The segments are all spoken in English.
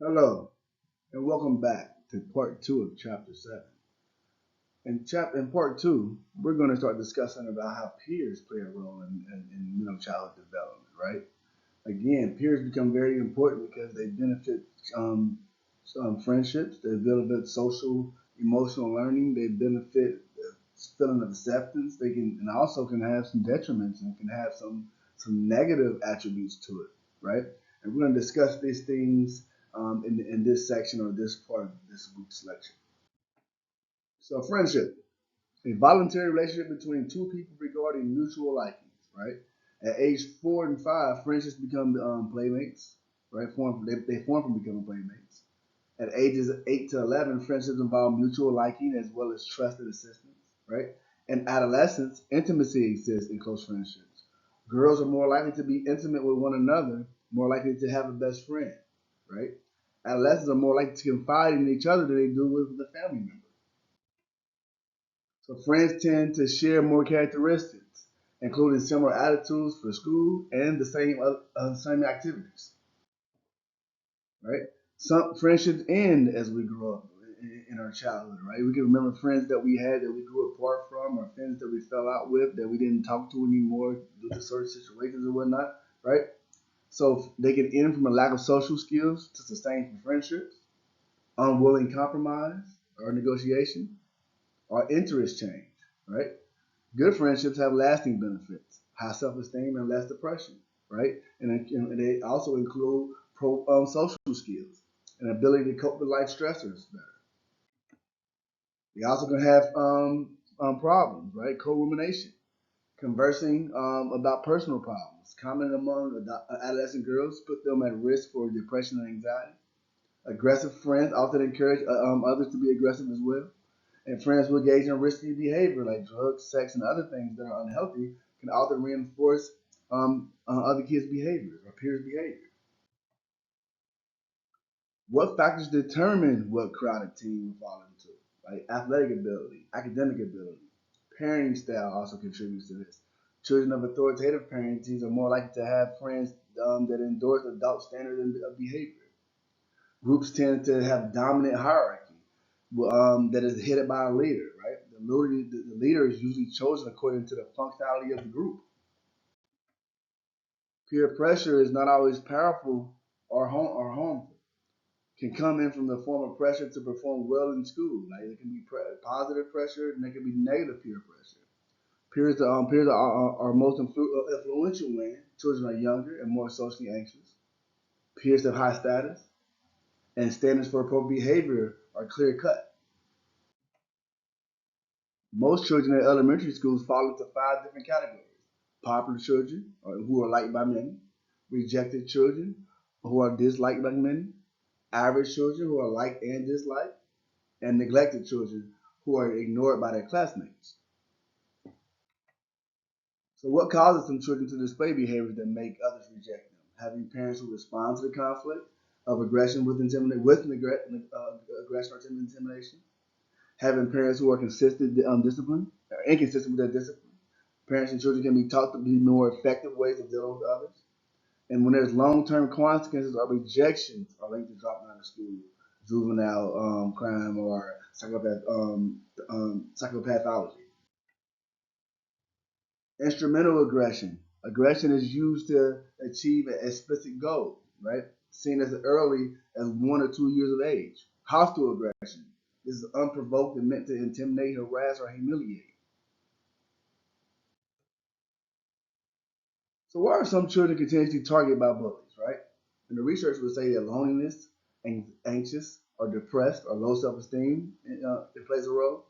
Hello, and welcome back to part two of chapter 7. In part two, we're going to start discussing about how peers play a role in childhood development, right? Again, peers become very important because they benefit um, friendships, they benefit social, emotional learning, they benefit the feeling of acceptance. They can and also can have some detriments and can have some negative attributes to it, right? And we're going to discuss these things in this section or this part of this week's lecture. So, friendship, a voluntary relationship between two people regarding mutual likings, right? At age 4 and 5, friendships become playmates, right? They form from becoming playmates. At ages 8 to 11, friendships involve mutual liking as well as trust and assistance, right? In adolescence, intimacy exists in close friendships. Girls are more likely to be intimate with one another, more likely to have a best friend, right? Adolescents are more likely to confide in each other than they do with the family member. So friends tend to share more characteristics, including similar attitudes for school and the same activities, right? Some friendships end as we grow up in our childhood, right? We can remember friends that we had that we grew apart from, or friends that we fell out with that we didn't talk to anymore due to certain situations or whatnot, right? So they can end from a lack of social skills to sustain for friendships, unwilling compromise or negotiation, or interest change, right? Good friendships have lasting benefits, high self-esteem and less depression, right? And they also include social skills and ability to cope with life stressors better. They also can have problems, right? Co-rumination, conversing about personal problems, common among adolescent girls, put them at risk for depression and anxiety. Aggressive friends often encourage others to be aggressive as well. And friends who engage in risky behavior like drugs, sex, and other things that are unhealthy can often reinforce other kids' behaviors or peers' behavior. What factors determine what crowded team you fall into? Like athletic ability, academic ability, parenting style also contributes to this. Children of authoritative parenting are more likely to have friends that endorse adult standards of behavior. Groups tend to have dominant hierarchy that is headed by a leader, right? The leader is usually chosen according to the functionality of the group. Peer pressure is not always powerful or harmful. It can come in from the form of pressure to perform well in school. Like it can be positive pressure, and it can be negative peer pressure. Peers are most influential when children are younger and more socially anxious. Peers have high status, and standards for appropriate behavior are clear cut. Most children in elementary schools fall into 5 different categories: popular children, who are liked by many; rejected children, who are disliked by many; average children, who are liked and disliked; and neglected children, who are ignored by their classmates. So, what causes some children to display behaviors that make others reject them? Having parents who respond to the conflict of aggression with aggression or intimidation; having parents who are consistent discipline or inconsistent with their discipline. Parents and children can be taught to be more effective ways of dealing with others. And when there's long-term consequences or rejections are linked to dropping out of school, juvenile crime, or psychopathology. Instrumental aggression. Aggression is used to achieve an explicit goal, right? Seen as early as 1 or 2 years of age. Hostile aggression. This is unprovoked and meant to intimidate, harass, or humiliate. So why are some children continuously targeted by bullies, right? And the research would say that loneliness, anxious, or depressed, or low self-esteem, it plays a role.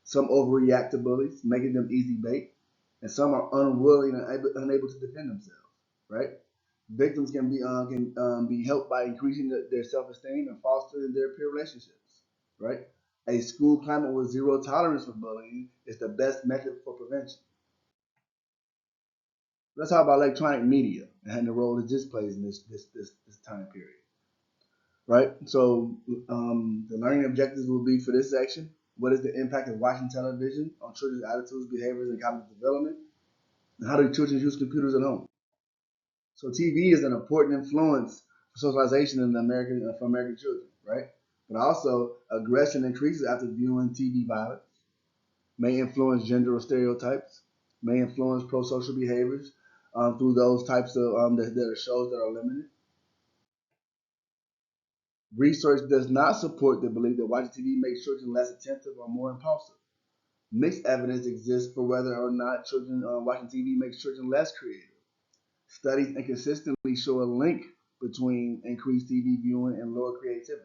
Some overreact to bullies, making them easy bait, and some are unwilling and unable to defend themselves, right? Victims can be helped by increasing their self-esteem and fostering their peer relationships, right? A school climate with zero tolerance for bullying is the best method for prevention. Let's talk about electronic media and the role that this plays in this time period, right? So the learning objectives will be for this section: what is the impact of watching television on children's attitudes, behaviors, and cognitive development? And how do children use computers at home? So TV is an important influence socialization in for American children, right? But also, aggression increases after viewing TV violence, may influence gender stereotypes, may influence pro-social behaviors through those types of that are shows that are limited. Research does not support the belief that watching TV makes children less attentive or more impulsive. Mixed evidence exists for whether or not children watching TV makes children less creative. Studies inconsistently show a link between increased TV viewing and lower creativity.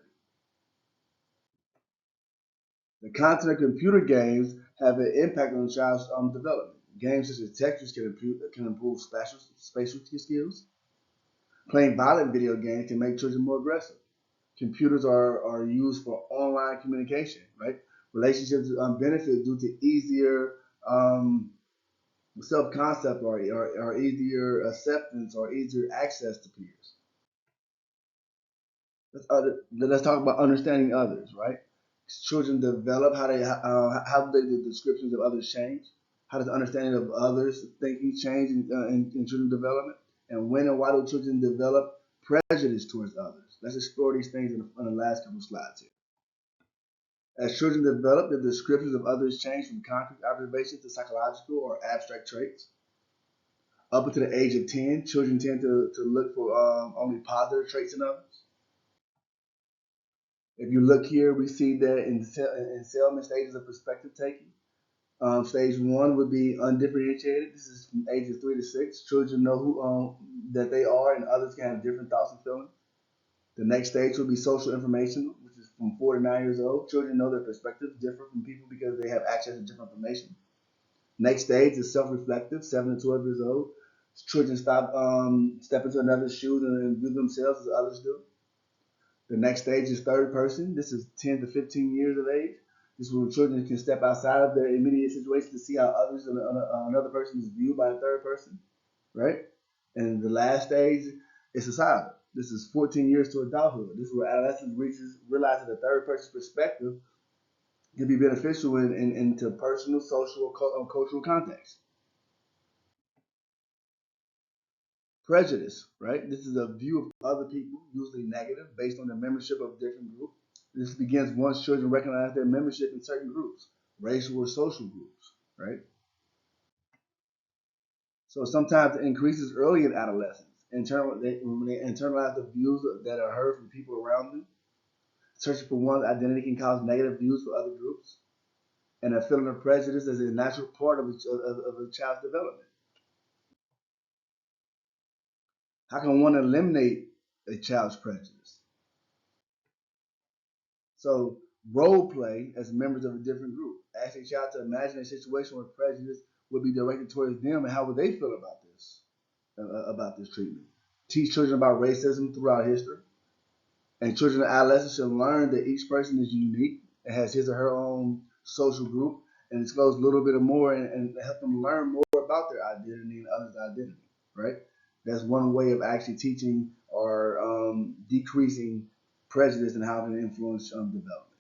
The content of computer games have an impact on a child's development. Games such as Tetris can improve spatial skills. Playing violent video games can make children more aggressive. Computers are used for online communication, right? Relationships benefit due to easier self-concept or easier acceptance or easier access to peers. Let's talk about understanding others, right? Children develop how do the descriptions of others change? How does the understanding of others' thinking change in children's development? And when and why do children develop prejudice towards others? Let's explore these things in the last couple of slides here. As children develop, the descriptions of others change from concrete observations to psychological or abstract traits. Up until the age of 10, children tend to look for only positive traits in others. If you look here, we see that in Selman stages of perspective taking. Stage one would be undifferentiated. This is from ages 3 to 6. Children know who that they are, and others can have different thoughts and feelings. The next stage will be social information, which is from 4 to 9 years old. Children know their perspectives differ from people because they have access to different information. Next stage is self-reflective, 7 to 12 years old. Children step into another's shoes and view themselves as others do. The next stage is third person. This is 10 to 15 years of age. This is where children can step outside of their immediate situation to see how others and another person is viewed by a third person, right? And the last stage is societal. This is 14 years to adulthood. This is where adolescence realizes the third person's perspective can be beneficial into personal, social, or cultural context. Prejudice, right? This is a view of other people, usually negative, based on their membership of different groups. This begins once children recognize their membership in certain groups, racial or social groups, right? So sometimes it increases early in adolescence. When they internalize the views that are heard from people around them, searching for one's identity can cause negative views for other groups, and a feeling of prejudice is a natural part of a child's development. How can one eliminate a child's prejudice? So role play as members of a different group. Ask a child to imagine a situation where prejudice would be directed towards them, and how would they feel about this treatment? Teach children about racism throughout history, and children and adolescents should learn that each person is unique and has his or her own social group, and disclose a little bit more and help them learn more about their identity and others' identity. Right? That's one way of actually teaching or decreasing prejudice and how it can influence development.